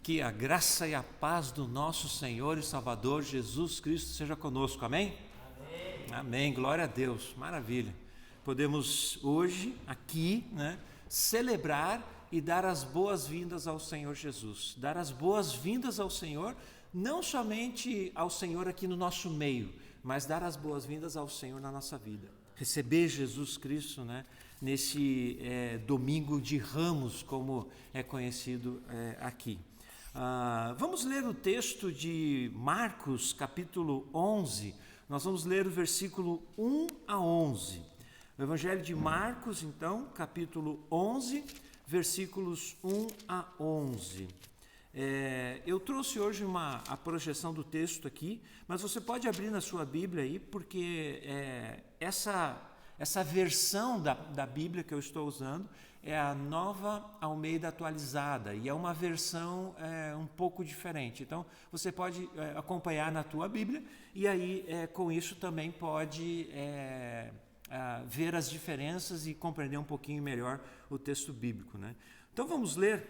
Que a graça e a paz do nosso Senhor e Salvador Jesus Cristo seja conosco, amém? Amém. Amém, glória a Deus, maravilha. Podemos hoje, aqui, celebrar e dar as boas-vindas ao Senhor Jesus. Dar as boas-vindas ao Senhor, não somente ao Senhor aqui no nosso meio, mas dar as boas-vindas ao Senhor na nossa vida. Receber Jesus Cristo, nesse domingo de Ramos, como é conhecido aqui. Vamos ler o texto de Marcos, capítulo 11. Nós vamos ler o versículo 1 a 11. O Evangelho de Marcos, então, capítulo 11, versículos 1 a 11. Eu trouxe hoje a projeção do texto aqui, mas você pode abrir na sua Bíblia aí, porque essa versão da Bíblia que eu estou usando é a Nova Almeida Atualizada, e é uma versão um pouco diferente. Então, você pode acompanhar na tua Bíblia, e aí com isso também pode ver as diferenças e compreender um pouquinho melhor o texto bíblico, Então, vamos ler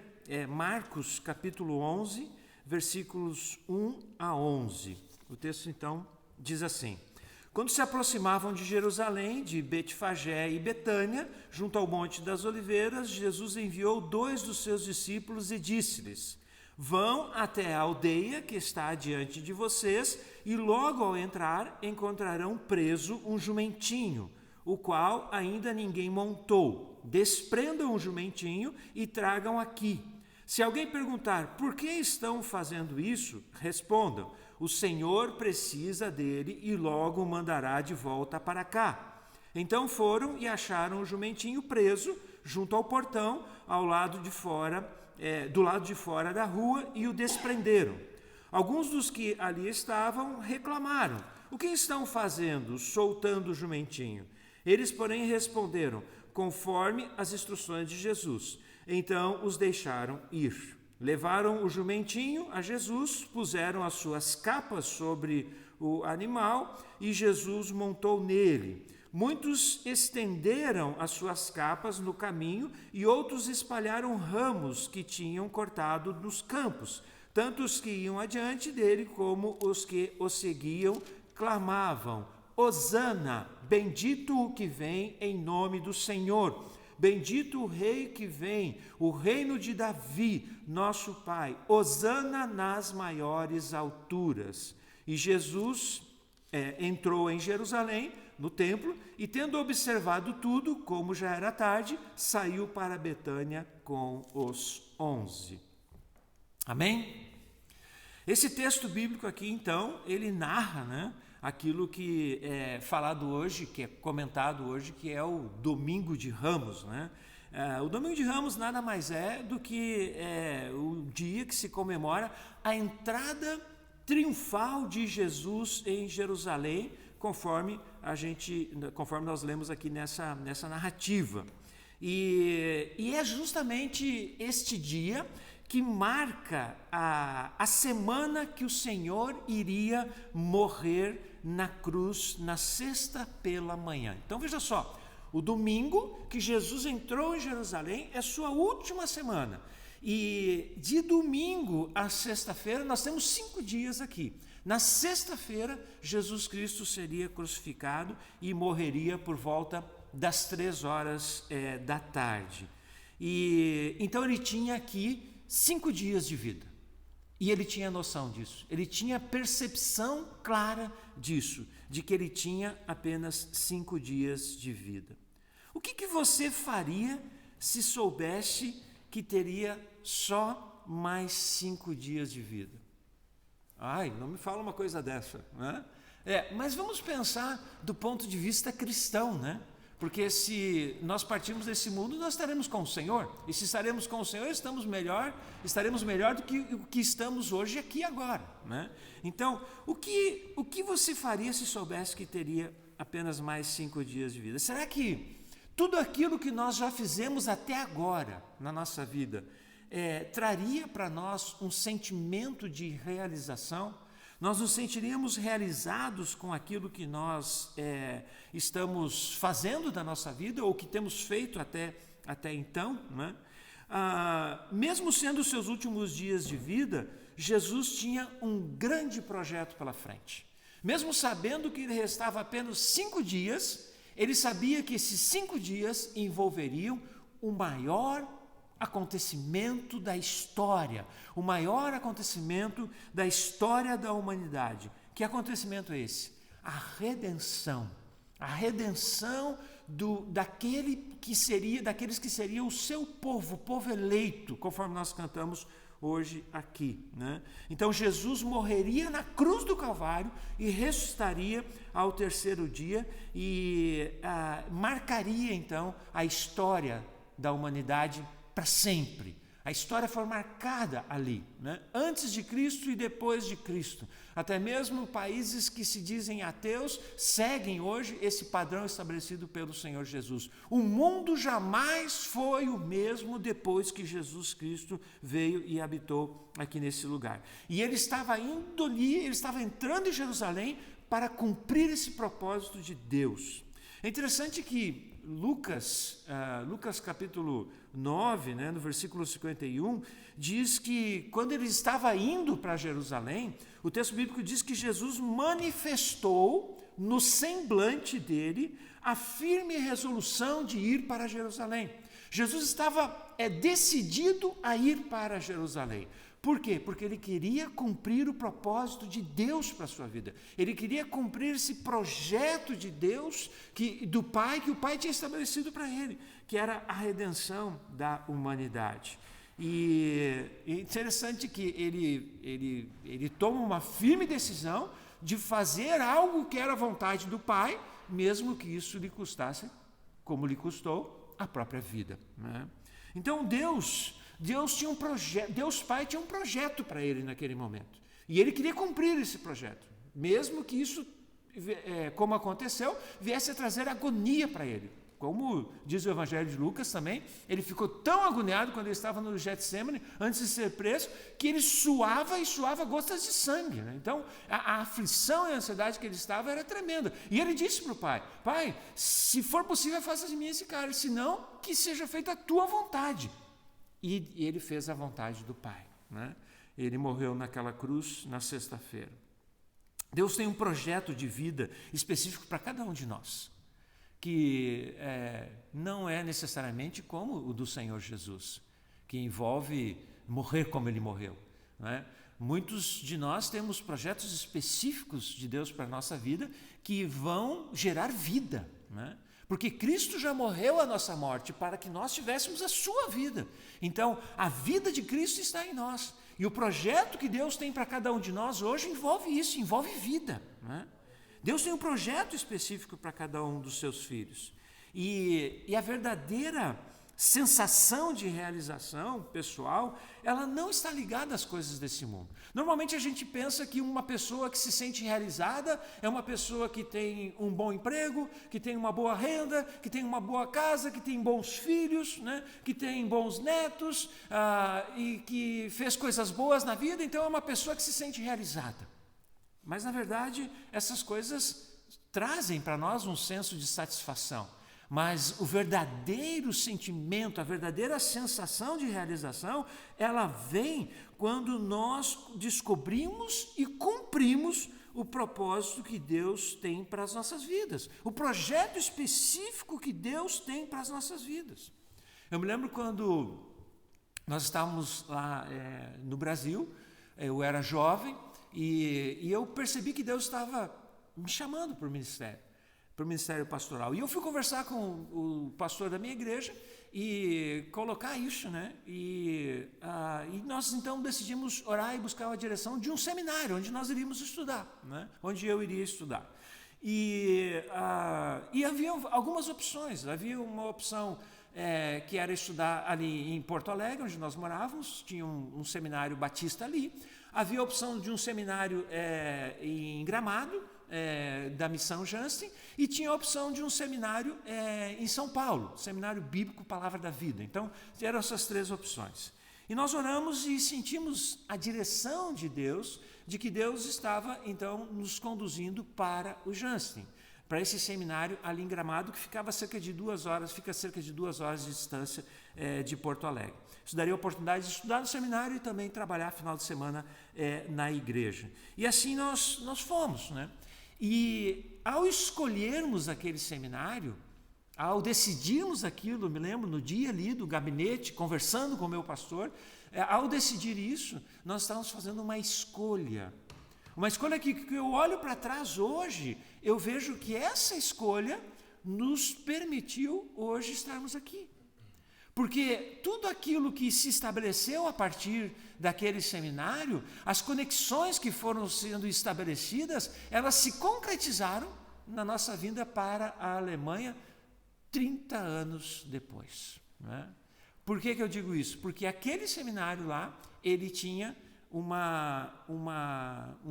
Marcos capítulo 11, versículos 1 a 11. O texto, então, diz assim: Quando se aproximavam de Jerusalém, de Betfagé e Betânia, junto ao Monte das Oliveiras, Jesus enviou 2 dos seus discípulos e disse-lhes: Vão até a aldeia que está diante de vocês, e logo ao entrar encontrarão preso um jumentinho, o qual ainda ninguém montou. Desprendam o jumentinho e tragam aqui. Se alguém perguntar por que estão fazendo isso, respondam: o Senhor precisa dele e logo o mandará de volta para cá. Então foram e acharam o jumentinho preso junto ao portão, do lado de fora da rua, e o desprenderam. Alguns dos que ali estavam reclamaram: o que estão fazendo, soltando o jumentinho? Eles, porém, responderam: conforme as instruções de Jesus. Então os deixaram ir. Levaram o jumentinho a Jesus, puseram as suas capas sobre o animal e Jesus montou nele. Muitos estenderam as suas capas no caminho e outros espalharam ramos que tinham cortado nos campos. Tanto os que iam adiante dele como os que o seguiam clamavam: Hosana, bendito o que vem em nome do Senhor. Bendito o rei que vem, o reino de Davi, nosso pai. Hosana nas maiores alturas. E Jesus entrou em Jerusalém, no templo, e tendo observado tudo, como já era tarde, saiu para Betânia com os 11. Amém? Esse texto bíblico aqui, então, ele narra, aquilo que é falado hoje, que é comentado hoje, que é o Domingo de Ramos, O Domingo de Ramos nada mais é do que o dia que se comemora a entrada triunfal de Jesus em Jerusalém, conforme nós lemos aqui nessa narrativa. E é justamente este dia que marca a semana que o Senhor iria morrer na cruz, na sexta pela manhã. Então veja só, o domingo que Jesus entrou em Jerusalém é sua última semana. E de domingo a sexta-feira nós temos 5 dias aqui. Na sexta-feira, Jesus Cristo seria crucificado e morreria por volta das 3 horas da tarde. E então ele tinha aqui 5 dias de vida. E ele tinha noção disso. Ele tinha percepção clara disso, de que ele tinha apenas 5 dias de vida. O que você faria se soubesse que teria só mais 5 dias de vida? Ai, não me fala uma coisa dessa, mas vamos pensar do ponto de vista cristão, Porque se nós partirmos desse mundo, nós estaremos com o Senhor. E se estaremos com o Senhor, estaremos melhor do que o que estamos hoje aqui agora, Então, o que você faria se soubesse que teria apenas mais 5 dias de vida? Será que tudo aquilo que nós já fizemos até agora na nossa vida traria para nós um sentimento de realização? Nós nos sentiríamos realizados com aquilo que nós estamos fazendo da nossa vida ou que temos feito até então, mesmo sendo os seus últimos dias de vida, Jesus tinha um grande projeto pela frente. Mesmo sabendo que lhe restava apenas 5 dias, ele sabia que esses 5 dias envolveriam o maior acontecimento da história, o maior acontecimento da história da humanidade. Que acontecimento é esse? A redenção daqueles que seriam o seu povo, o povo eleito, conforme nós cantamos hoje aqui, né? Então Jesus morreria na cruz do Calvário e ressuscitaria ao 3º dia e marcaria então a história da humanidade para sempre. A história foi marcada ali, né? Antes de Cristo e depois de Cristo. Até mesmo países que se dizem ateus seguem hoje esse padrão estabelecido pelo Senhor Jesus. O mundo jamais foi o mesmo depois que Jesus Cristo veio e habitou aqui nesse lugar. E ele estava indo ali, ele estava entrando em Jerusalém para cumprir esse propósito de Deus. É interessante que Lucas capítulo 9, né, no versículo 51, diz que quando ele estava indo para Jerusalém, o texto bíblico diz que Jesus manifestou no semblante dele a firme resolução de ir para Jerusalém. Jesus estava decidido a ir para Jerusalém. Por quê? Porque ele queria cumprir o propósito de Deus para a sua vida. Ele queria cumprir esse projeto de Deus, do Pai, que o Pai tinha estabelecido para ele, que era a redenção da humanidade. E é interessante que ele toma uma firme decisão de fazer algo que era a vontade do Pai, mesmo que isso lhe custasse, como lhe custou, a própria vida, né? Então Deus tinha um projeto, Deus Pai tinha um projeto para ele naquele momento. E ele queria cumprir esse projeto, mesmo que isso, como aconteceu, viesse a trazer agonia para ele. Como diz o Evangelho de Lucas também, ele ficou tão agoniado quando ele estava no Getsemane, antes de ser preso, que ele suava gotas de sangue, né? Então, a aflição e a ansiedade que ele estava era tremenda. E ele disse para o Pai: Pai, se for possível, faça de mim esse cálice, senão que seja feita a tua vontade. E ele fez a vontade do Pai, né? Ele morreu naquela cruz na sexta-feira. Deus tem um projeto de vida específico para cada um de nós, que não é necessariamente como o do Senhor Jesus, que envolve morrer como ele morreu, né? Muitos de nós temos projetos específicos de Deus para a nossa vida que vão gerar vida, né? Porque Cristo já morreu a nossa morte para que nós tivéssemos a sua vida. Então, a vida de Cristo está em nós. E o projeto que Deus tem para cada um de nós hoje envolve isso, envolve vida, né? Deus tem um projeto específico para cada um dos seus filhos. E a verdadeira sensação de realização pessoal, ela não está ligada às coisas desse mundo. Normalmente a gente pensa que uma pessoa que se sente realizada é uma pessoa que tem um bom emprego, que tem uma boa renda, que tem uma boa casa, que tem bons filhos, né? Que tem bons netos, e que fez coisas boas na vida, então é uma pessoa que se sente realizada. Mas, na verdade, essas coisas trazem para nós um senso de satisfação. Mas o verdadeiro sentimento, a verdadeira sensação de realização, ela vem quando nós descobrimos e cumprimos o propósito que Deus tem para as nossas vidas. O projeto específico que Deus tem para as nossas vidas. Eu me lembro quando nós estávamos lá no Brasil, eu era jovem, e eu percebi que Deus estava me chamando para o ministério pastoral. E eu fui conversar com o pastor da minha igreja e colocar isso, né? E nós então decidimos orar e buscar a direção de um seminário onde nós iríamos estudar, né? Onde eu iria estudar. E havia algumas opções. Havia uma opção que era estudar ali em Porto Alegre, onde nós morávamos. Tinha um seminário batista ali. Havia a opção de um seminário em Gramado, da Missão Jansen, e tinha a opção de um seminário em São Paulo, Seminário Bíblico Palavra da Vida. Então, eram essas 3 opções. E nós oramos e sentimos a direção de Deus, de que Deus estava, então, nos conduzindo para o Jansen, para esse seminário ali em Gramado, que ficava cerca de 2 horas, fica cerca de 2 horas de distância de Porto Alegre. Isso daria a oportunidade de estudar no seminário e também trabalhar final de semana na igreja. E assim nós fomos, né? E ao escolhermos aquele seminário, ao decidirmos aquilo, me lembro, no dia ali do gabinete, conversando com o meu pastor, ao decidir isso, nós estávamos fazendo uma escolha. Uma escolha que eu olho para trás hoje, eu vejo que essa escolha nos permitiu hoje estarmos aqui. Porque tudo aquilo que se estabeleceu a partir daquele seminário, as conexões que foram sendo estabelecidas, elas se concretizaram na nossa vinda para a Alemanha 30 anos depois. Né? Por que eu digo isso? Porque aquele seminário lá, ele tinha um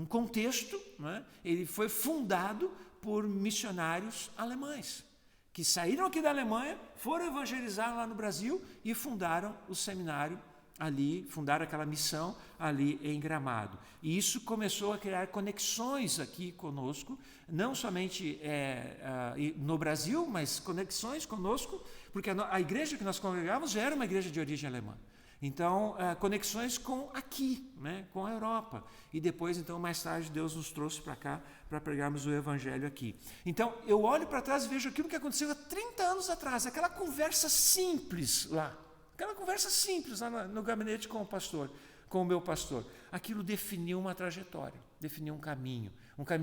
contexto, né? Ele foi fundado por missionários alemães, que saíram aqui da Alemanha, foram evangelizar lá no Brasil e fundaram o seminário ali, fundaram aquela missão ali em Gramado. E isso começou a criar conexões aqui conosco, não somente no Brasil, mas conexões conosco, porque a igreja que nós congregávamos já era uma igreja de origem alemã. Então, conexões com aqui, né, com a Europa. E depois, então, mais tarde, Deus nos trouxe para cá para pregarmos o Evangelho aqui. Então, eu olho para trás e vejo aquilo que aconteceu há 30 anos atrás, aquela conversa simples lá. Aquela conversa simples lá no gabinete com o meu pastor. Aquilo definiu uma trajetória, definiu um caminho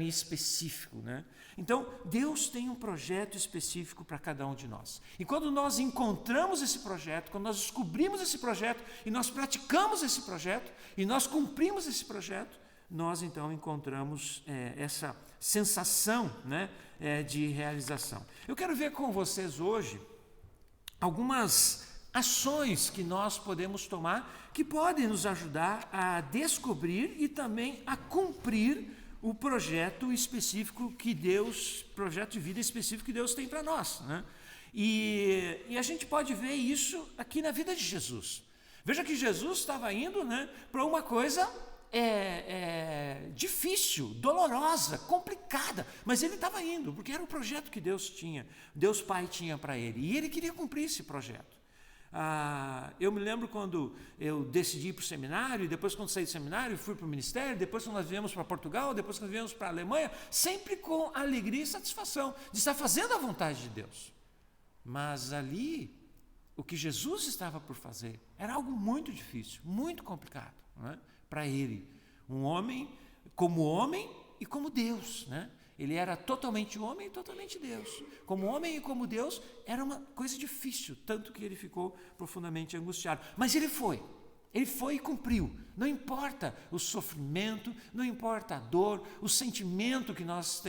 específico, né? Então, Deus tem um projeto específico para cada um de nós. E quando nós encontramos esse projeto, quando nós descobrimos esse projeto, e nós praticamos esse projeto, e nós cumprimos esse projeto, nós então encontramos essa sensação, né, de realização. Eu quero ver com vocês hoje algumas ações que nós podemos tomar que podem nos ajudar a descobrir e também a cumprir o projeto específico projeto de vida específico que Deus tem para nós, né? E a gente pode ver isso aqui na vida de Jesus. Veja que Jesus estava indo, né, para uma coisa difícil, dolorosa, complicada, mas ele estava indo, porque era o projeto que Deus Pai tinha para ele, e ele queria cumprir esse projeto. Eu me lembro quando eu decidi ir para o seminário, e depois quando saí do seminário, fui para o ministério, depois quando nós viemos para Portugal, depois quando nós viemos para a Alemanha, sempre com alegria e satisfação de estar fazendo a vontade de Deus. Mas ali, o que Jesus estava por fazer era algo muito difícil, muito complicado, né, para ele. Um homem e como Deus, né? Ele era totalmente homem e totalmente Deus. Como homem e como Deus, era uma coisa difícil, tanto que ele ficou profundamente angustiado. Mas ele foi e cumpriu. Não importa o sofrimento, não importa a dor, o sentimento que nós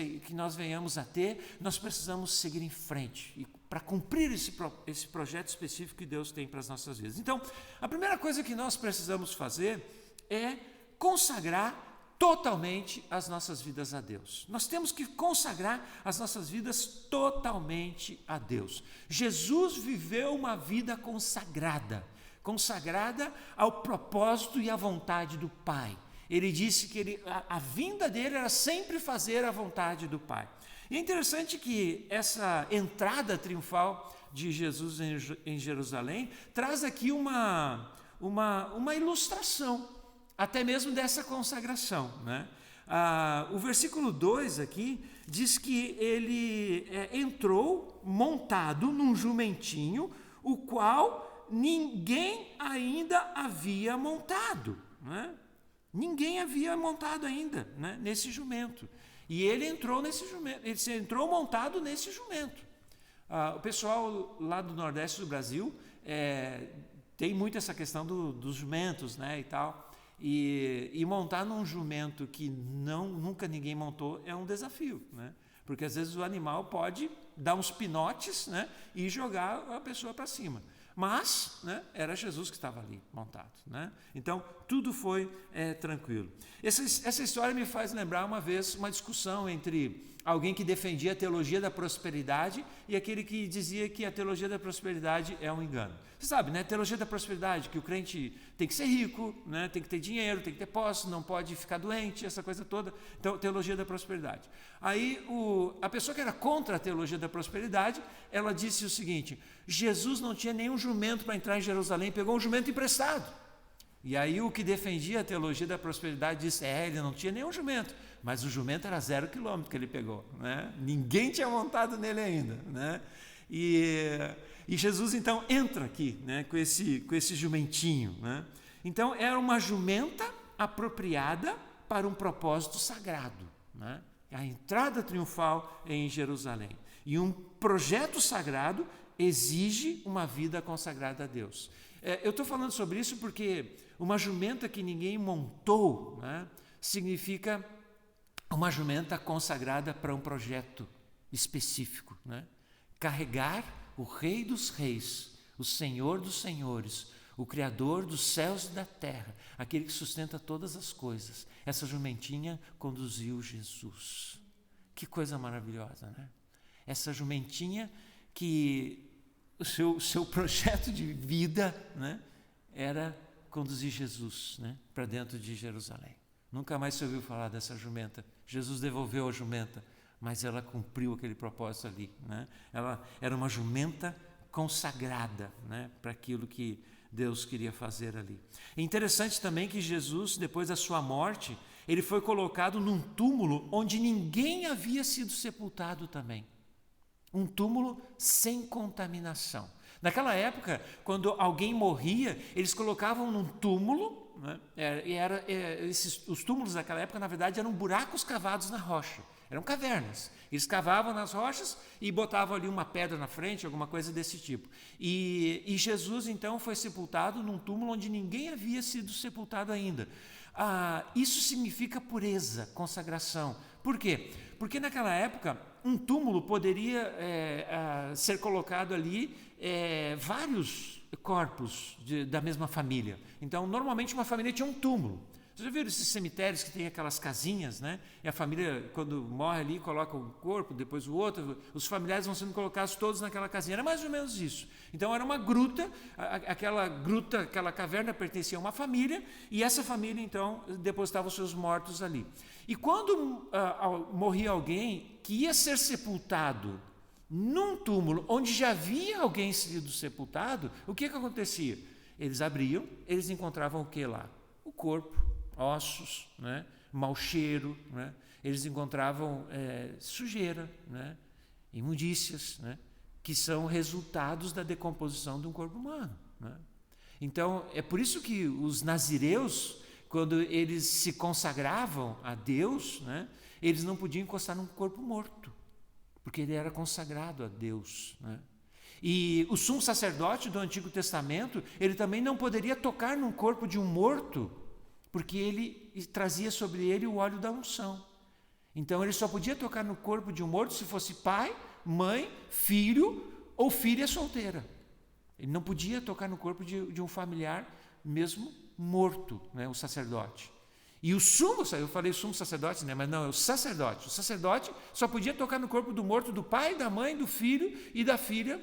venhamos a ter, nós precisamos seguir em frente e para cumprir esse projeto específico que Deus tem para as nossas vidas. Então, a primeira coisa que nós precisamos fazer é consagrar totalmente as nossas vidas a Deus. Nós temos que consagrar as nossas vidas totalmente a Deus. Jesus viveu uma vida consagrada ao propósito e à vontade do Pai. Ele disse que a vinda dele era sempre fazer a vontade do Pai. E é interessante que essa entrada triunfal de Jesus em Jerusalém traz aqui uma ilustração até mesmo dessa consagração, né? O versículo 2 aqui diz que ele entrou montado num jumentinho, o qual ninguém ainda havia montado, né? Ninguém havia montado ainda, né, nesse jumento. E ele entrou montado nesse jumento. O pessoal lá do Nordeste do Brasil tem muito essa questão dos jumentos, né, e tal. E montar num jumento que nunca ninguém montou é um desafio, né? Porque às vezes o animal pode dar uns pinotes, né, e jogar a pessoa para cima. Mas, né, era Jesus que estava ali montado, né? Então tudo foi tranquilo. Essa história me faz lembrar uma vez uma discussão entre alguém que defendia a teologia da prosperidade e aquele que dizia que a teologia da prosperidade é um engano. Você sabe, né? Teologia da prosperidade, que o crente tem que ser rico, né? Tem que ter dinheiro, tem que ter posse, não pode ficar doente, essa coisa toda. Então, teologia da prosperidade. Aí, a pessoa que era contra a teologia da prosperidade, ela disse o seguinte: Jesus não tinha nenhum jumento para entrar em Jerusalém, pegou um jumento emprestado. E aí o que defendia a teologia da prosperidade disse: ele não tinha nenhum jumento, mas o jumento era 0 quilômetro que ele pegou, né? Ninguém tinha montado nele ainda, né? E Jesus então entra aqui, né, com esse jumentinho, né? Então era uma jumenta apropriada para um propósito sagrado, né? A entrada triunfal em Jerusalém. E um projeto sagrado exige uma vida consagrada a Deus. Eu estou falando sobre isso porque uma jumenta que ninguém montou, né, significa uma jumenta consagrada para um projeto específico, né? Carregar o Rei dos Reis, o Senhor dos Senhores, o Criador dos céus e da terra, aquele que sustenta todas as coisas. Essa jumentinha conduziu Jesus. Que coisa maravilhosa, né? Essa jumentinha que o seu projeto de vida, né, era conduzir Jesus, né, para dentro de Jerusalém. Nunca mais se ouviu falar dessa jumenta. Jesus devolveu a jumenta, mas ela cumpriu aquele propósito ali, né? Ela era uma jumenta consagrada, né, para aquilo que Deus queria fazer ali. É interessante também que Jesus, depois da sua morte, ele foi colocado num túmulo onde ninguém havia sido sepultado também. Um túmulo sem contaminação. Naquela época, quando alguém morria, eles colocavam num túmulo, né? Os túmulos daquela época, na verdade, eram buracos cavados na rocha. Eram cavernas. Eles cavavam nas rochas e botavam ali uma pedra na frente, alguma coisa desse tipo. E Jesus, então, foi sepultado num túmulo onde ninguém havia sido sepultado ainda. Isso significa pureza, consagração. Por quê? Porque naquela época, um túmulo poderia ser colocado ali vários corpos da mesma família. Então, normalmente uma família tinha um túmulo. Vocês já viram esses cemitérios que tem aquelas casinhas, né? E a família, quando morre ali, coloca um corpo, depois o outro, os familiares vão sendo colocados todos naquela casinha. Era mais ou menos isso. Então era uma gruta, aquela caverna pertencia a uma família, e essa família, então, depositava os seus mortos ali. E quando morria alguém que ia ser sepultado num túmulo onde já havia alguém sido sepultado, o que acontecia? Eles abriam, eles encontravam o que lá? O corpo, ossos, né? Mau cheiro, né? Eles encontravam sujeira, né? Imundícias, né? Que são resultados da decomposição de um corpo humano, né? Então, é por isso que os nazireus, quando eles se consagravam a Deus, né? Eles não podiam encostar num corpo morto, porque ele era consagrado a Deus, né? E o sumo sacerdote do Antigo Testamento, ele também não poderia tocar num corpo de um morto, porque ele trazia sobre ele o óleo da unção. Então ele só podia tocar no corpo de um morto se fosse pai, mãe, filho ou filha solteira. Ele não podia tocar no corpo de um familiar mesmo morto, né, o sacerdote. E o sumo, eu falei sumo sacerdote, né, mas não, é o sacerdote. O sacerdote só podia tocar no corpo do morto do pai, da mãe, do filho e da filha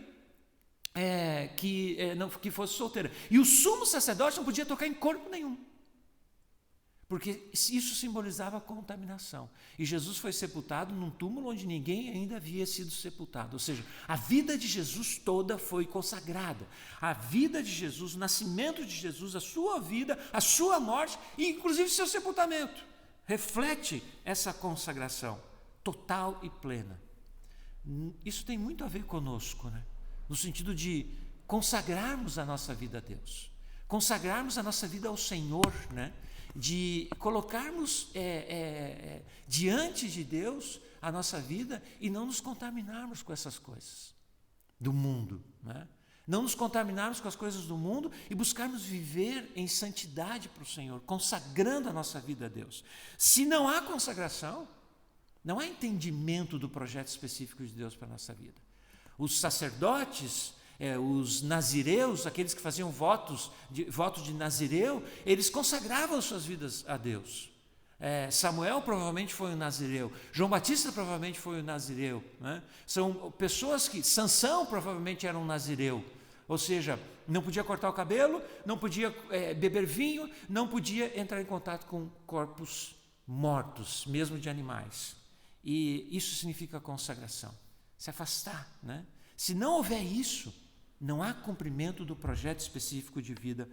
que fosse solteira. E o sumo sacerdote não podia tocar em corpo nenhum, porque isso simbolizava a contaminação. E Jesus foi sepultado num túmulo onde ninguém ainda havia sido sepultado. Ou seja, a vida de Jesus toda foi consagrada. A vida de Jesus, o nascimento de Jesus, a sua vida, a sua morte e inclusive seu sepultamento reflete essa consagração total e plena. Isso tem muito a ver conosco, né? No sentido de consagrarmos a nossa vida a Deus, consagrarmos a nossa vida ao Senhor, né? De colocarmos diante de Deus a nossa vida e não nos contaminarmos com essas coisas do mundo, né? Não nos contaminarmos com as coisas do mundo e buscarmos viver em santidade para o Senhor, consagrando a nossa vida a Deus. Se não há consagração, não há entendimento do projeto específico de Deus para a nossa vida. Os sacerdotes, os nazireus, aqueles que faziam voto de nazireu, eles consagravam suas vidas a Deus. Samuel provavelmente foi um nazireu, João Batista provavelmente foi um nazireu, né? São pessoas que, Sansão provavelmente era um nazireu, ou seja, não podia cortar o cabelo, não podia beber vinho, não podia entrar em contato com corpos mortos, mesmo de animais. E isso significa consagração, se afastar, né? Se não houver isso, não há cumprimento do projeto específico de vida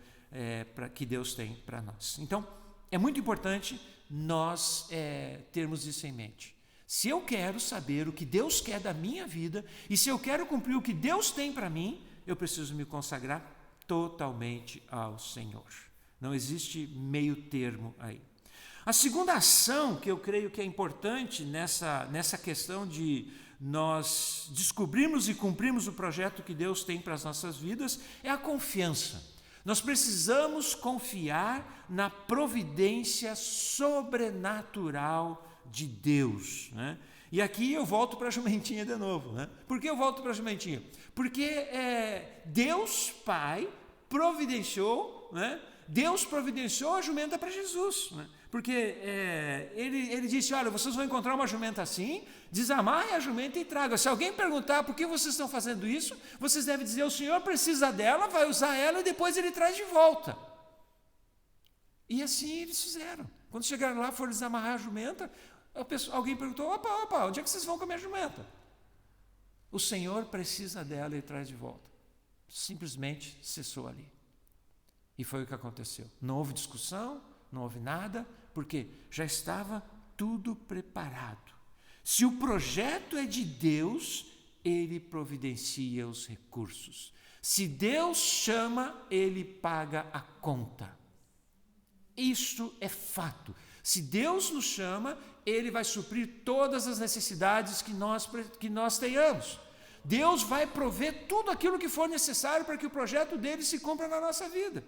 que Deus tem para nós. Então, é muito importante nós termos isso em mente. Se eu quero saber o que Deus quer da minha vida, e se eu quero cumprir o que Deus tem para mim, eu preciso me consagrar totalmente ao Senhor. Não existe meio termo aí. A segunda ação que eu creio que é importante nessa questão de nós descobrirmos e cumprirmos o projeto que Deus tem para as nossas vidas é a confiança. Nós precisamos confiar na providência sobrenatural de Deus, né? E aqui eu volto para a jumentinha de novo, né? Por que eu volto para a jumentinha? Porque Deus Pai providenciou, né? Deus providenciou a jumenta para Jesus, né? Porque ele disse, olha, vocês vão encontrar uma jumenta assim, desamarre a jumenta e traga. Se alguém perguntar por que vocês estão fazendo isso, vocês devem dizer, o Senhor precisa dela, vai usar ela e depois ele traz de volta. E assim eles fizeram. Quando chegaram lá, foram desamarrar a jumenta, alguém perguntou, opa, onde é que vocês vão com a minha jumenta? O Senhor precisa dela e traz de volta. Simplesmente cessou ali. E foi o que aconteceu. Não houve discussão, não houve nada, porque já estava tudo preparado. Se o projeto é de Deus, Ele providencia os recursos. Se Deus chama, Ele paga a conta. Isso é fato. Se Deus nos chama, Ele vai suprir todas as necessidades que nós tenhamos. Deus vai prover tudo aquilo que for necessário para que o projeto dele se cumpra na nossa vida.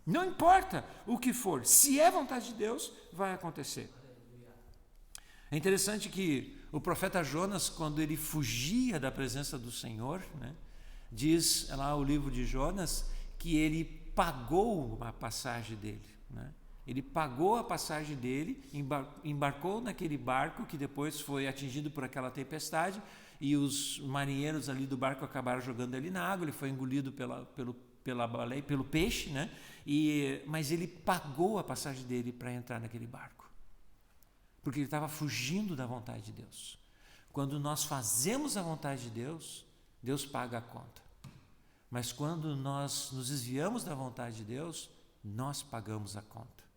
Não importa o que for, se é vontade de Deus, vai acontecer. É interessante que o profeta Jonas, quando ele fugia da presença do Senhor, né, diz lá o livro de Jonas, que ele pagou a passagem dele, né? Ele pagou a passagem dele, embarcou naquele barco que depois foi atingido por aquela tempestade e os marinheiros ali do barco acabaram jogando ele na água, ele foi engolido pela baleia, pelo peixe, né? Mas ele pagou a passagem dele para entrar naquele barco, porque ele estava fugindo da vontade de Deus. Quando nós fazemos a vontade de Deus, Deus paga a conta. Mas quando nós nos desviamos da vontade de Deus, nós pagamos a conta.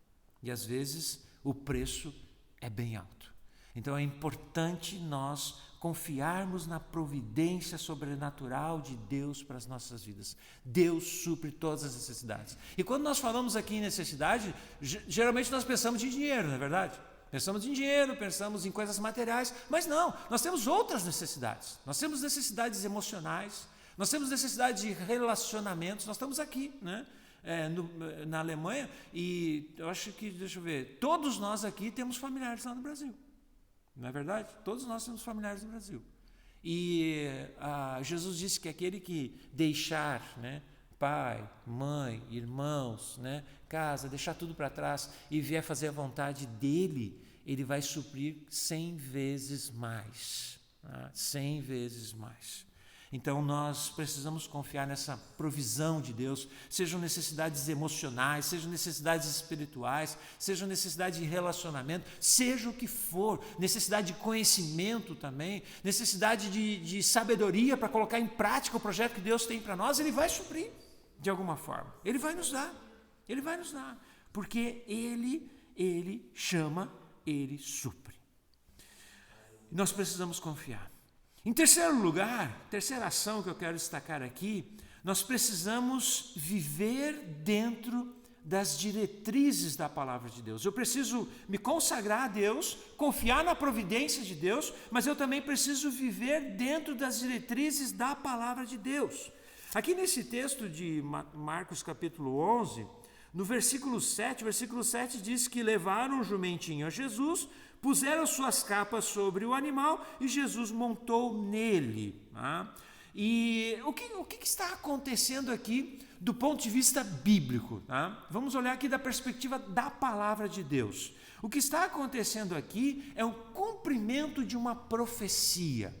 E às vezes o preço é bem alto. Então é importante nós confiarmos na providência sobrenatural de Deus para as nossas vidas. Deus supre todas as necessidades. E quando nós falamos aqui em necessidade, geralmente nós pensamos em dinheiro, não é verdade? Pensamos em dinheiro, pensamos em coisas materiais, mas não, nós temos outras necessidades. Nós temos necessidades emocionais, nós temos necessidade de relacionamentos, nós estamos aqui, né? Na Alemanha, e eu acho que, deixa eu ver, todos nós aqui temos familiares lá no Brasil, não é verdade? Todos nós temos familiares no Brasil. E Jesus disse que aquele que deixar, né, pai, mãe, irmãos, né, casa, deixar tudo para trás e vier fazer a vontade dele, ele vai suprir 100 vezes mais, 100 vezes mais. Então nós precisamos confiar nessa provisão de Deus, sejam necessidades emocionais, sejam necessidades espirituais, sejam necessidades de relacionamento, seja o que for, necessidade de conhecimento também, necessidade de sabedoria para colocar em prática o projeto que Deus tem para nós, Ele vai suprir de alguma forma, Ele vai nos dar, porque Ele chama, Ele supre. E nós precisamos confiar. Em terceiro lugar, terceira ação que eu quero destacar aqui, nós precisamos viver dentro das diretrizes da palavra de Deus. Eu preciso me consagrar a Deus, confiar na providência de Deus, mas eu também preciso viver dentro das diretrizes da palavra de Deus. Aqui nesse texto de Marcos capítulo 11, no versículo 7, diz que levaram o jumentinho a Jesus, puseram suas capas sobre o animal e Jesus montou nele. E o que está acontecendo aqui do ponto de vista bíblico? Tá? Vamos olhar aqui da perspectiva da palavra de Deus. O que está acontecendo aqui é o cumprimento de uma profecia.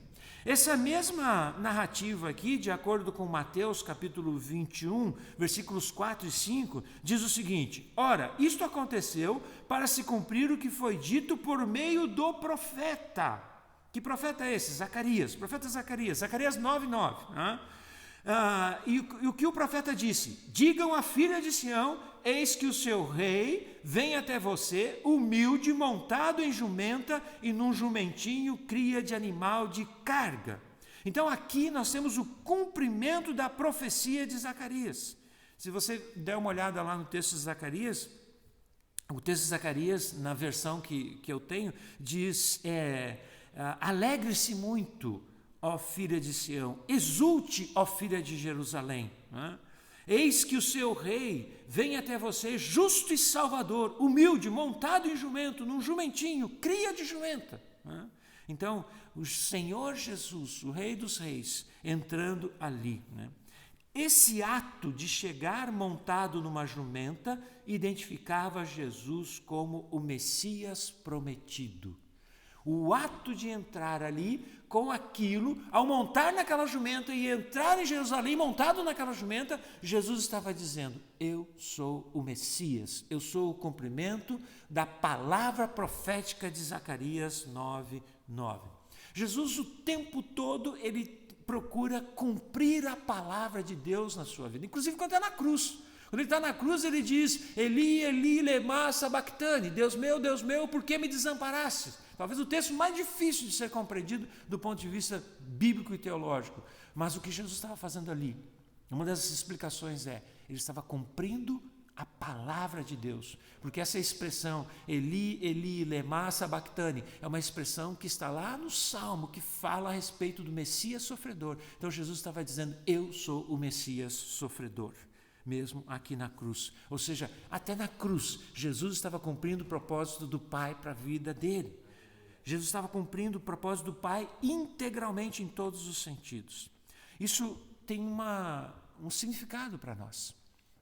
Essa mesma narrativa aqui, de acordo com Mateus capítulo 21, versículos 4 e 5, diz o seguinte: ora, isto aconteceu para se cumprir o que foi dito por meio do profeta. Que profeta é esse? Zacarias, profeta Zacarias, Zacarias 9:9. Né? E o que o profeta disse? Digam à filha de Sião, eis que o seu rei vem até você, humilde, montado em jumenta e num jumentinho, cria de animal de carga. Então aqui nós temos o cumprimento da profecia de Zacarias. Se você der uma olhada lá no texto de Zacarias, o texto de Zacarias, na versão que eu tenho, diz, alegre-se muito, ó filha de Sião, exulte, ó filha de Jerusalém. Né? Eis que o seu rei vem até você, justo e salvador, humilde, montado em jumento, num jumentinho, cria de jumenta. Né? Então, o Senhor Jesus, o Rei dos Reis, entrando ali. Né? Esse ato de chegar montado numa jumenta identificava Jesus como o Messias prometido. O ato de entrar ali com aquilo, ao montar naquela jumenta e entrar em Jerusalém montado naquela jumenta, Jesus estava dizendo: eu sou o Messias, eu sou o cumprimento da palavra profética de Zacarias 9:9. Jesus o tempo todo, ele procura cumprir a palavra de Deus na sua vida, inclusive quando está na cruz. Quando ele está na cruz, ele diz: Eli, Eli, lema sabachthani, Deus meu, por que me desamparaste? Talvez o texto mais difícil de ser compreendido do ponto de vista bíblico e teológico. Mas o que Jesus estava fazendo ali, uma das explicações ele estava cumprindo a palavra de Deus. Porque essa expressão, Eli, Eli, lema sabachthani, é uma expressão que está lá no Salmo, que fala a respeito do Messias sofredor. Então Jesus estava dizendo: eu sou o Messias sofredor. Mesmo aqui na cruz, ou seja, até na cruz, Jesus estava cumprindo o propósito do Pai para a vida dele. Jesus estava cumprindo o propósito do Pai integralmente em todos os sentidos. Isso tem um significado para nós.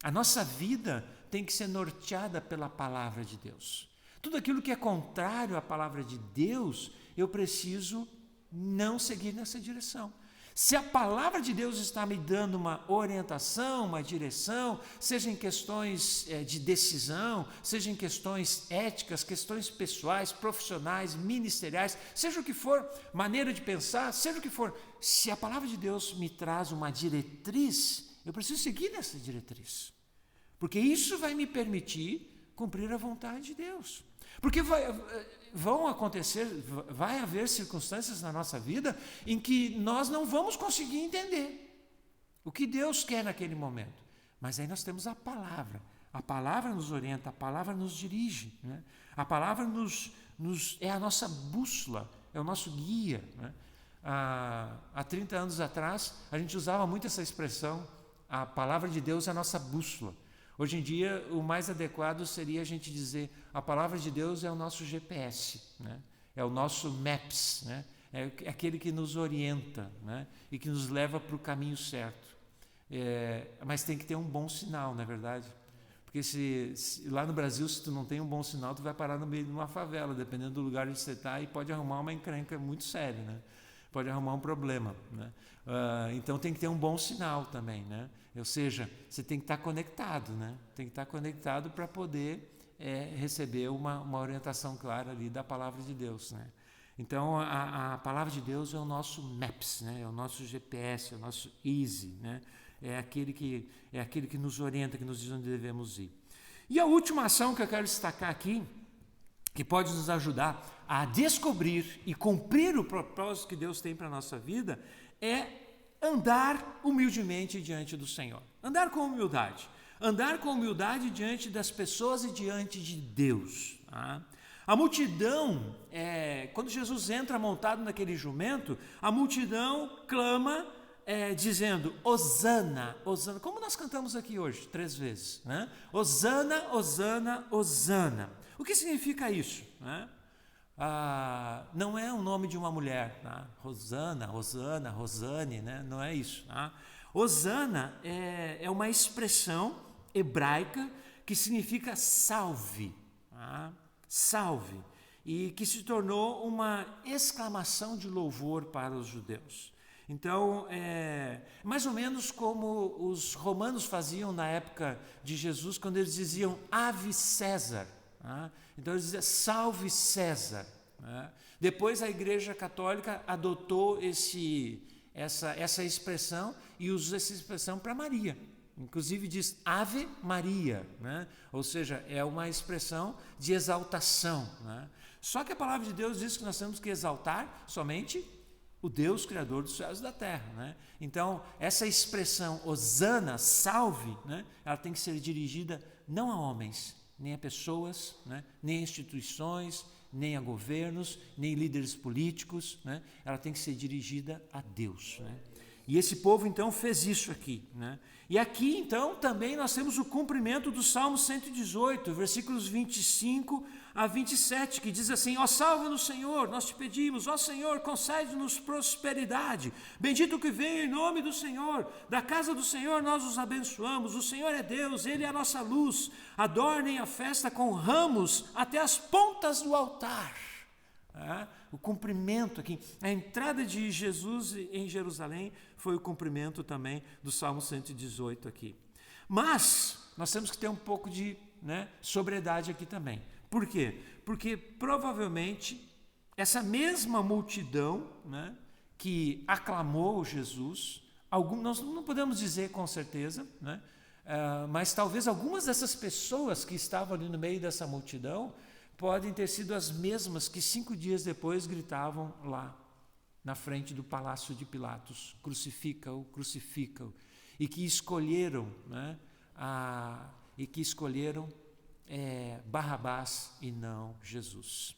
A nossa vida tem que ser norteada pela palavra de Deus. Tudo aquilo que é contrário à palavra de Deus, eu preciso não seguir nessa direção. Se a palavra de Deus está me dando uma orientação, uma direção, seja em questões de decisão, seja em questões éticas, questões pessoais, profissionais, ministeriais, seja o que for, maneira de pensar, seja o que for, se a palavra de Deus me traz uma diretriz, eu preciso seguir nessa diretriz, porque isso vai me permitir cumprir a vontade de Deus. Porque vai haver circunstâncias na nossa vida em que nós não vamos conseguir entender o que Deus quer naquele momento. Mas aí nós temos a palavra nos orienta, a palavra nos dirige. Né? A palavra é a nossa bússola, é o nosso guia. Né? Há 30 anos atrás, a gente usava muito essa expressão, a palavra de Deus é a nossa bússola. Hoje em dia, o mais adequado seria a gente dizer: a palavra de Deus é o nosso GPS, né? É o nosso Maps, né? É aquele que nos orienta, né? E que nos leva para o caminho certo. Mas tem que ter um bom sinal, não é verdade? Porque se lá no Brasil, se tu não tem um bom sinal, tu vai parar no meio de uma favela, dependendo do lugar onde você está, e pode arrumar uma encrenca muito séria, né? Pode arrumar um problema, né? Então tem que ter um bom sinal também, né? Ou seja, você tem que estar conectado, né? Tem que estar conectado para poder receber uma orientação clara ali da palavra de Deus, né? Então a palavra de Deus é o nosso Maps, né? É o nosso GPS, é o nosso Easy, né? É aquele que nos orienta, que nos diz onde devemos ir. E a última ação que eu quero destacar aqui, que pode nos ajudar a descobrir e cumprir o propósito que Deus tem para a nossa vida, é andar humildemente diante do Senhor. Andar com humildade. Andar com humildade diante das pessoas e diante de Deus. Tá? A multidão, quando Jesus entra montado naquele jumento, a multidão clama dizendo: Hosana, Hosana, como nós cantamos aqui hoje, 3 vezes, né? Hosana, Hosana, Hosana. O que significa isso? Né? não é o nome de uma mulher, tá? Rosana, Rosane, né? Não é isso. Tá? Hosana é uma expressão hebraica que significa salve, tá? Salve, e que se tornou uma exclamação de louvor para os judeus. Então, mais ou menos como os romanos faziam na época de Jesus, quando eles diziam Ave César. Tá? Então eles diziam salve César. Tá? Depois a Igreja Católica adotou essa expressão e usa essa expressão para Maria. Inclusive diz Ave Maria, né? Ou seja, é uma expressão de exaltação. Né? Só que a palavra de Deus diz que nós temos que exaltar somente o Deus Criador dos céus e da terra. Né? Então, essa expressão Hosana, salve, né? Ela tem que ser dirigida não a homens, nem a pessoas, né? Nem a instituições, nem a governos, nem líderes políticos. Né? Ela tem que ser dirigida a Deus. Né? E esse povo, então, fez isso aqui. Né? E aqui, então, também nós temos o cumprimento do Salmo 118, versículos 25 a 27, que diz assim: ó, salva-nos, Senhor, nós te pedimos, ó Senhor, concede-nos prosperidade, bendito que venha em nome do Senhor, da casa do Senhor nós os abençoamos, o Senhor é Deus, Ele é a nossa luz, adornem a festa com ramos até as pontas do altar. O cumprimento aqui, a entrada de Jesus em Jerusalém foi o cumprimento também do Salmo 118 aqui. Mas nós temos que ter um pouco de sobriedade aqui também. Por quê? Porque provavelmente essa mesma multidão que aclamou Jesus, nós não podemos dizer com certeza, mas talvez algumas dessas pessoas que estavam ali no meio dessa multidão podem ter sido as mesmas que 5 dias depois gritavam lá na frente do palácio de Pilatos: crucifica-o, crucifica-o, e que escolheram, Barrabás e não Jesus.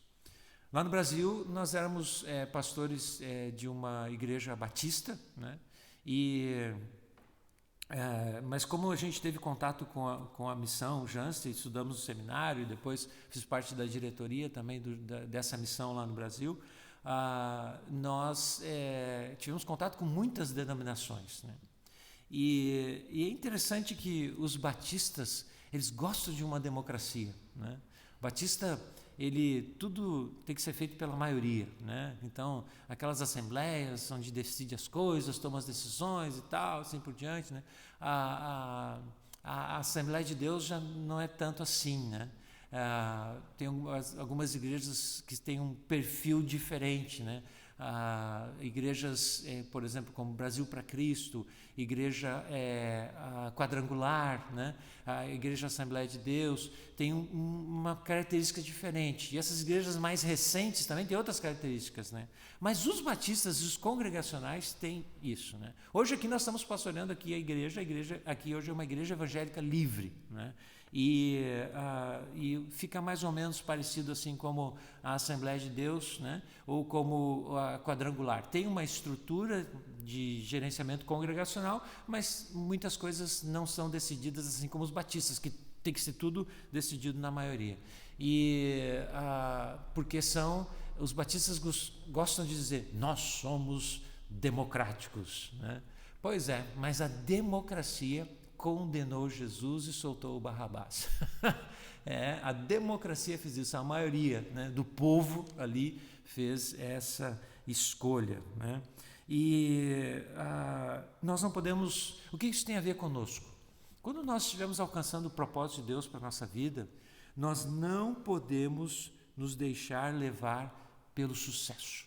Lá no Brasil nós éramos pastores de uma igreja batista, mas como a gente teve contato com a missão Jansen, estudamos no seminário e depois fiz parte da diretoria também dessa missão lá no Brasil, nós tivemos contato com muitas denominações. E é interessante que os batistas, eles gostam de uma democracia. Batista, tudo tem que ser feito pela maioria. Então, aquelas assembleias onde decide as coisas, toma as decisões e tal, assim por diante. A Assembleia de Deus já não é tanto assim. Tem algumas igrejas que têm um perfil diferente. Igrejas, por exemplo, como Brasil para Cristo, igreja quadrangular, a Igreja Assembleia de Deus, tem uma característica diferente. E essas igrejas mais recentes também têm outras características. Mas os batistas e os congregacionais têm isso. Hoje aqui nós estamos pastoreando aqui a igreja aqui hoje é uma igreja evangélica livre. E fica mais ou menos parecido assim como a Assembleia de Deus, ou como a quadrangular. Tem uma estrutura de gerenciamento congregacional, mas muitas coisas não são decididas assim como os batistas, que tem que ser tudo decidido na maioria. Porque os batistas gostam de dizer, nós somos democráticos. Pois é, mas a democracia condenou Jesus e soltou o Barrabás. A democracia fez isso, a maioria do povo ali fez essa escolha. E nós não podemos... O que isso tem a ver conosco? Quando nós estivermos alcançando o propósito de Deus para a nossa vida, nós não podemos nos deixar levar pelo sucesso.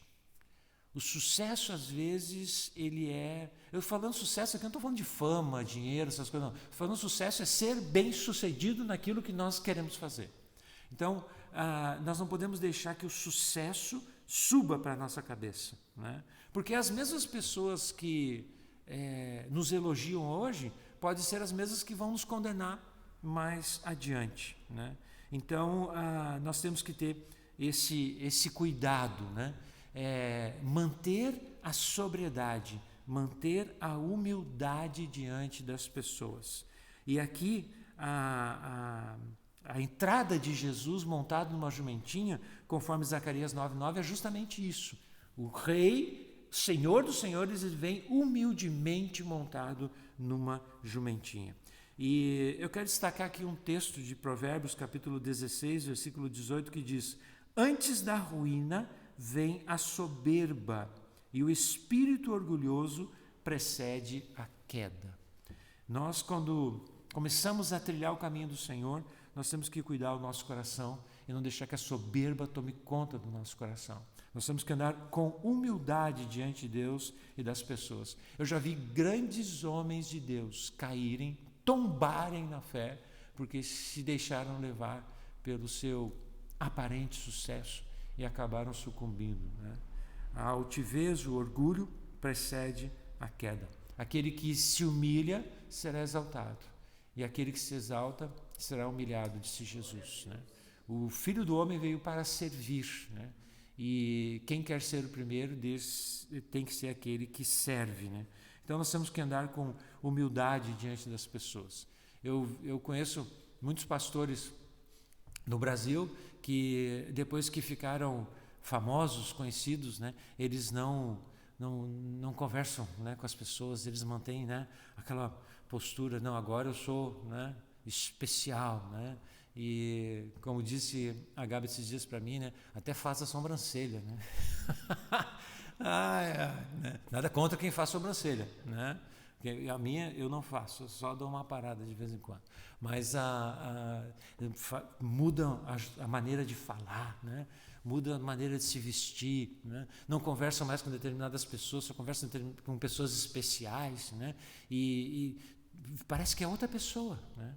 O sucesso, às vezes, ele é... Eu falando sucesso aqui, eu não estou falando de fama, dinheiro, essas coisas, não. Falando sucesso é ser bem-sucedido naquilo que nós queremos fazer. Então, nós não podemos deixar que o sucesso suba para a nossa cabeça. Porque as mesmas pessoas que nos elogiam hoje, podem ser as mesmas que vão nos condenar mais adiante. Então, nós temos que ter esse cuidado, manter a sobriedade, manter a humildade diante das pessoas. E aqui a entrada de Jesus montado numa jumentinha, conforme Zacarias 9:9, é justamente isso. O rei, Senhor dos senhores, ele vem humildemente montado numa jumentinha. E eu quero destacar aqui um texto de Provérbios, capítulo 16, versículo 18, que diz: antes da ruína vem a soberba, e o espírito orgulhoso precede a queda. Nós, quando começamos a trilhar o caminho do Senhor, nós temos que cuidar do nosso coração e não deixar que a soberba tome conta do nosso coração. Nós temos que andar com humildade diante de Deus e das pessoas. Eu já vi grandes homens de Deus caírem, tombarem na fé, porque se deixaram levar pelo seu aparente sucesso e acabaram sucumbindo, né? A altivez, o orgulho precede a queda. Aquele que se humilha será exaltado, e aquele que se exalta será humilhado, disse Jesus, né? O Filho do Homem veio para servir, né? E quem quer ser o primeiro tem que ser aquele que serve, né? Então nós temos que andar com humildade diante das pessoas. Eu conheço muitos pastores no Brasil que depois que ficaram famosos, conhecidos, né, eles não conversam, né, com as pessoas, eles mantêm, né, aquela postura, não, agora eu sou, né, especial, né? E como disse a Gabi esses dias para mim, né, até faz a sobrancelha, né? Né? Nada contra quem faz sobrancelha, né? Porque a minha eu não faço, eu só dou uma parada de vez em quando. Mas muda a maneira de falar, né? Muda a maneira de se vestir, né? Não conversa mais com determinadas pessoas, só conversa com pessoas especiais, né? E parece que é outra pessoa, né?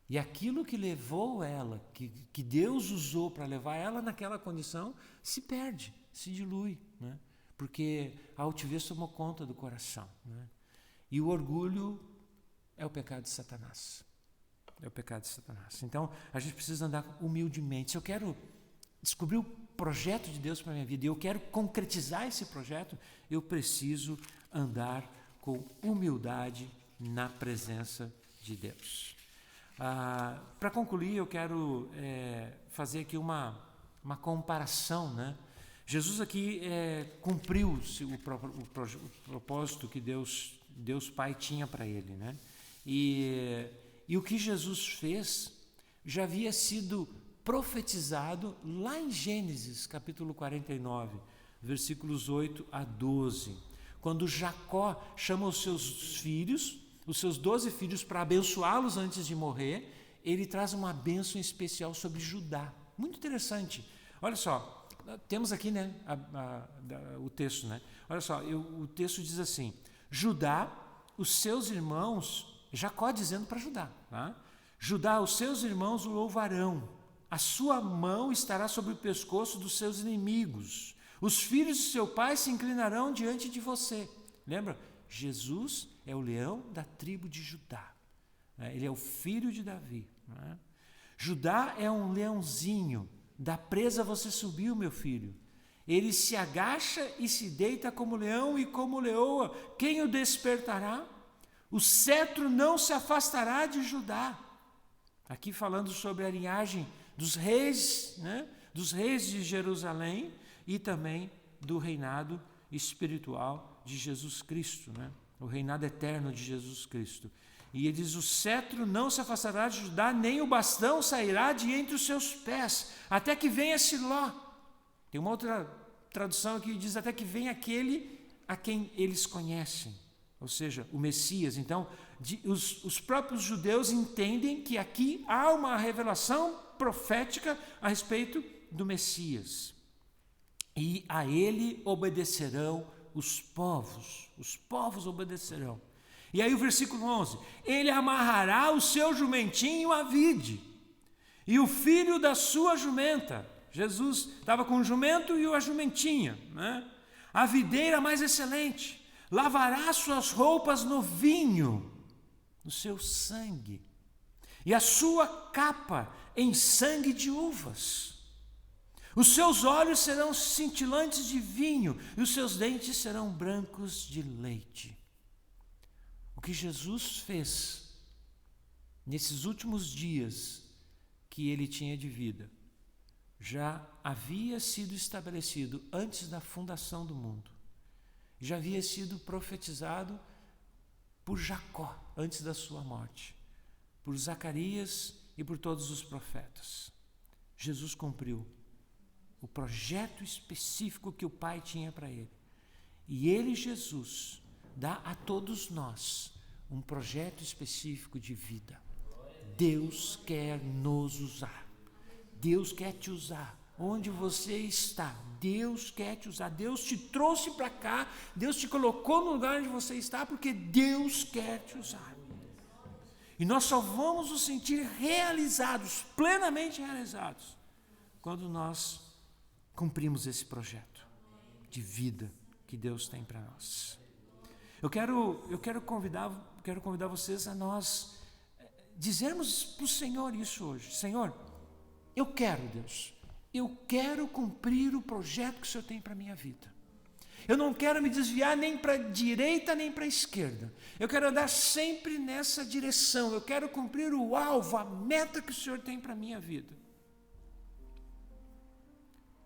E aquilo que levou ela, que Deus usou para levar ela naquela condição, se perde, se dilui, né? Porque a altivez tomou conta do coração, né? E o orgulho é o pecado de Satanás. É o pecado de Satanás. Então, a gente precisa andar humildemente. Se eu quero descobrir o projeto de Deus para a minha vida e eu quero concretizar esse projeto, eu preciso andar com humildade na presença de Deus. Para concluir, eu quero fazer aqui uma comparação, né? Jesus aqui cumpriu o propósito que Deus Pai tinha para ele, né? E o que Jesus fez já havia sido profetizado lá em Gênesis, capítulo 49, versículos 8 a 12, quando Jacó chama os seus 12 filhos, para abençoá-los antes de morrer. Ele traz uma bênção especial sobre Judá. Muito interessante. Olha só, temos aqui, né, o texto, né? Olha só, o texto diz assim: Judá, os seus irmãos, Jacó dizendo para Judá, tá? Judá, os seus irmãos o louvarão, a sua mão estará sobre o pescoço dos seus inimigos, os filhos de seu pai se inclinarão diante de você. Lembra? Jesus é o leão da tribo de Judá, né? Ele é o filho de Davi, né? Judá é um leãozinho, da presa você subiu, meu filho. Ele se agacha e se deita como leão e como leoa. Quem o despertará? O cetro não se afastará de Judá. Aqui falando sobre a linhagem dos reis, né? Dos reis de Jerusalém e também do reinado espiritual de Jesus Cristo, né? O reinado eterno de Jesus Cristo. E ele diz: o cetro não se afastará de Judá, nem o bastão sairá de entre os seus pés, até que venha Siló. Tem uma outra tradução aqui que diz: até que venha aquele a quem eles conhecem, ou seja, o Messias. Então, os próprios judeus entendem que aqui há uma revelação profética a respeito do Messias. E a ele obedecerão os povos obedecerão. E aí o versículo 11: ele amarrará o seu jumentinho à vide, e o filho da sua jumenta. Jesus estava com o jumento e a jumentinha, né? A videira mais excelente, lavará suas roupas no vinho, no seu sangue, e a sua capa em sangue de uvas. Os seus olhos serão cintilantes de vinho, e os seus dentes serão brancos de leite. O que Jesus fez nesses últimos dias, que ele tinha de vida já havia sido estabelecido antes da fundação do mundo. Já havia sido profetizado por Jacó antes da sua morte, por Zacarias e por todos os profetas. Jesus cumpriu o projeto específico que o Pai tinha para ele. E ele, Jesus, dá a todos nós um projeto específico de vida. Deus quer nos usar. Deus quer te usar. Onde você está, Deus quer te usar. Deus te trouxe para cá, Deus te colocou no lugar onde você está, porque Deus quer te usar. E nós só vamos nos sentir realizados, plenamente realizados, quando nós cumprimos esse projeto de vida que Deus tem para nós. Eu quero convidar vocês a nós dizermos para o Senhor isso hoje. Senhor, eu quero, Deus, eu quero cumprir o projeto que o Senhor tem para a minha vida. Eu não quero me desviar nem para a direita nem para a esquerda. Eu quero andar sempre nessa direção. Eu quero cumprir o alvo, a meta que o Senhor tem para a minha vida.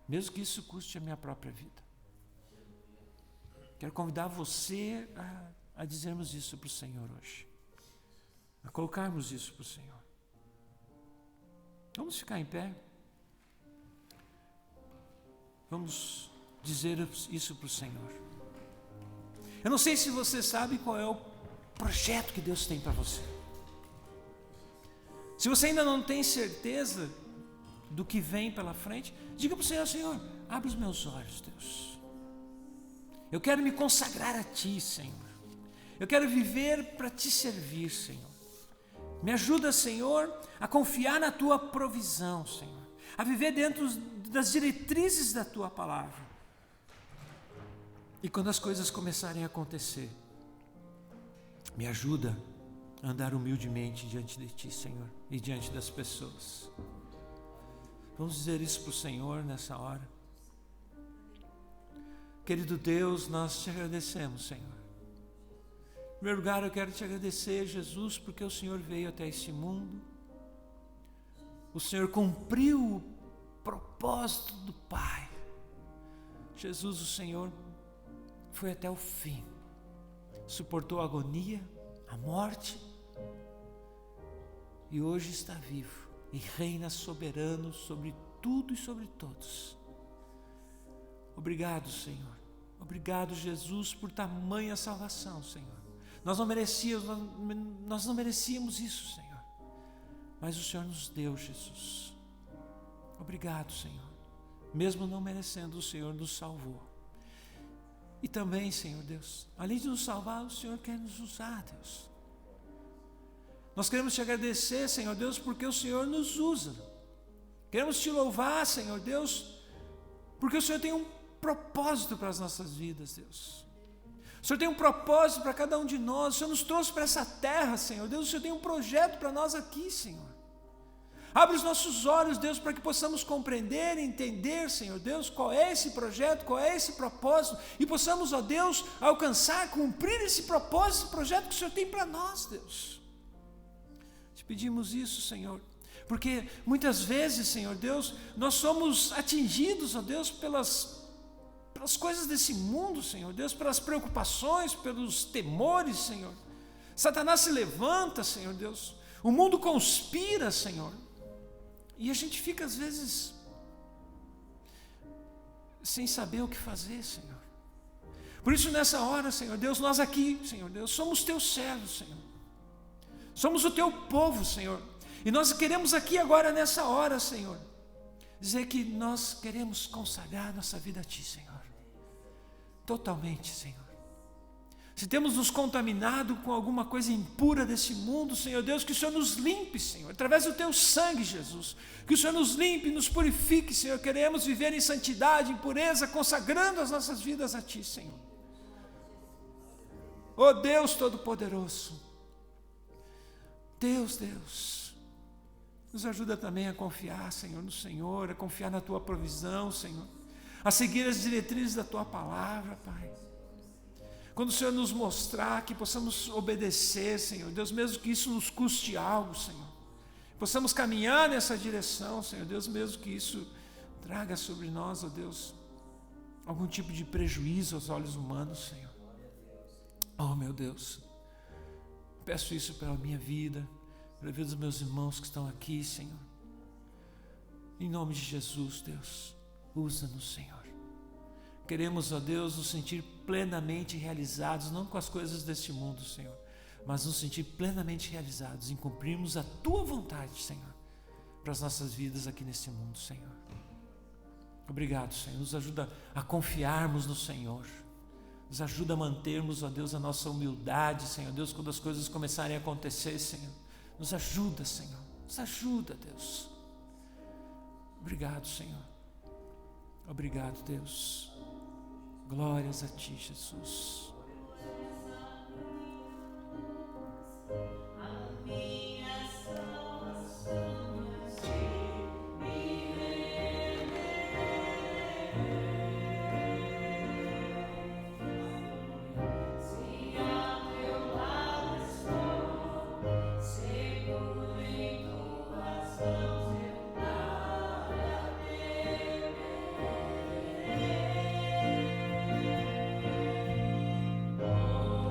Mesmo que isso custe a minha própria vida. Quero convidar você a dizermos isso para o Senhor hoje. A colocarmos isso para o Senhor. Vamos ficar em pé. Vamos dizer isso para o Senhor. Eu não sei se você sabe qual é o projeto que Deus tem para você. Se você ainda não tem certeza do que vem pela frente, diga para o Senhor: Senhor, abre os meus olhos, Deus. Eu quero me consagrar a Ti, Senhor. Eu quero viver para Te servir, Senhor. Me ajuda, Senhor, a confiar na Tua provisão, Senhor. A viver dentro das diretrizes da Tua palavra. E quando as coisas começarem a acontecer, me ajuda a andar humildemente diante de Ti, Senhor, e diante das pessoas. Vamos dizer isso para o Senhor nessa hora. Querido Deus, nós te agradecemos, Senhor. Em primeiro lugar, eu quero te agradecer, Jesus, porque o Senhor veio até esse mundo. O Senhor cumpriu o propósito do Pai. Jesus, o Senhor, foi até o fim. Suportou a agonia, a morte. E hoje está vivo e reina soberano sobre tudo e sobre todos. Obrigado, Senhor. Obrigado, Jesus, por tamanha salvação, Senhor. Nós não merecíamos isso, Senhor. Mas o Senhor nos deu, Jesus. Obrigado, Senhor. Mesmo não merecendo, o Senhor nos salvou. E também, Senhor Deus, além de nos salvar, o Senhor quer nos usar, Deus. Nós queremos te agradecer, Senhor Deus, porque o Senhor nos usa. Queremos te louvar, Senhor Deus, porque o Senhor tem um propósito para as nossas vidas, Deus. O Senhor tem um propósito para cada um de nós. O Senhor nos trouxe para essa terra, Senhor Deus. O Senhor tem um projeto para nós aqui, Senhor. Abre os nossos olhos, Deus, para que possamos compreender e entender, Senhor Deus, qual é esse projeto, qual é esse propósito, e possamos, ó Deus, alcançar, cumprir esse propósito, esse projeto que o Senhor tem para nós, Deus. Te pedimos isso, Senhor, porque muitas vezes, Senhor Deus, nós somos atingidos, ó Deus, pelas coisas desse mundo, Senhor Deus, pelas preocupações, pelos temores, Senhor. Satanás se levanta, Senhor Deus, o mundo conspira, Senhor, e a gente fica às vezes sem saber o que fazer, Senhor. Por isso nessa hora, Senhor Deus, nós aqui, Senhor Deus, somos teus servos, Senhor. Somos o teu povo, Senhor. E nós queremos aqui agora nessa hora, Senhor, dizer que nós queremos consagrar nossa vida a Ti, Senhor. Totalmente, Senhor. Se temos nos contaminado com alguma coisa impura desse mundo, Senhor Deus, que o Senhor nos limpe, Senhor, através do Teu sangue, Jesus. Que o Senhor nos limpe, nos purifique, Senhor. Queremos viver em santidade, em pureza, consagrando as nossas vidas a Ti, Senhor. Oh Deus Todo-Poderoso, Deus, nos ajuda também a confiar, Senhor, no Senhor, a confiar na Tua provisão, Senhor, a seguir as diretrizes da Tua palavra, Pai. Quando o Senhor nos mostrar que possamos obedecer, Senhor Deus, mesmo que isso nos custe algo, Senhor, possamos caminhar nessa direção, Senhor Deus, mesmo que isso traga sobre nós, ó Deus, algum tipo de prejuízo aos olhos humanos, Senhor. Oh, meu Deus, peço isso pela minha vida, pela vida dos meus irmãos que estão aqui, Senhor. Em nome de Jesus, Deus, usa-nos, Senhor. Queremos, ó Deus, nos sentir plenamente realizados, não com as coisas deste mundo, Senhor, mas nos sentir plenamente realizados em cumprirmos a Tua vontade, Senhor, para as nossas vidas aqui nesse mundo, Senhor. Obrigado, Senhor. Nos ajuda a confiarmos no Senhor. Nos ajuda a mantermos, ó Deus, a nossa humildade, Senhor Deus, quando as coisas começarem a acontecer, Senhor. Nos ajuda, Senhor. Nos ajuda, Deus. Obrigado, Senhor. Obrigado, Deus. Glórias a Ti, Jesus. Oh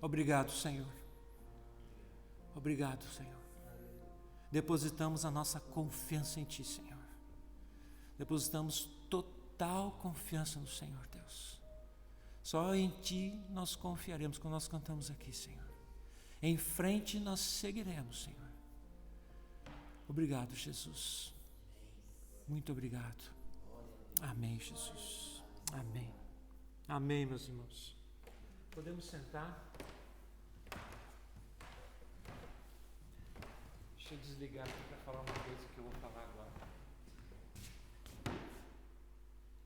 Obrigado, Senhor. Obrigado, Senhor. Depositamos a nossa confiança em Ti, Senhor. Depositamos total confiança no Senhor, Deus. Só em Ti nós confiaremos quando nós cantamos aqui, Senhor. Em frente nós seguiremos, Senhor. Obrigado, Jesus. Muito obrigado. Amém, Jesus. Amém. Amém, meus irmãos. Podemos sentar? Deixa eu desligar aqui para falar uma coisa que eu vou falar agora.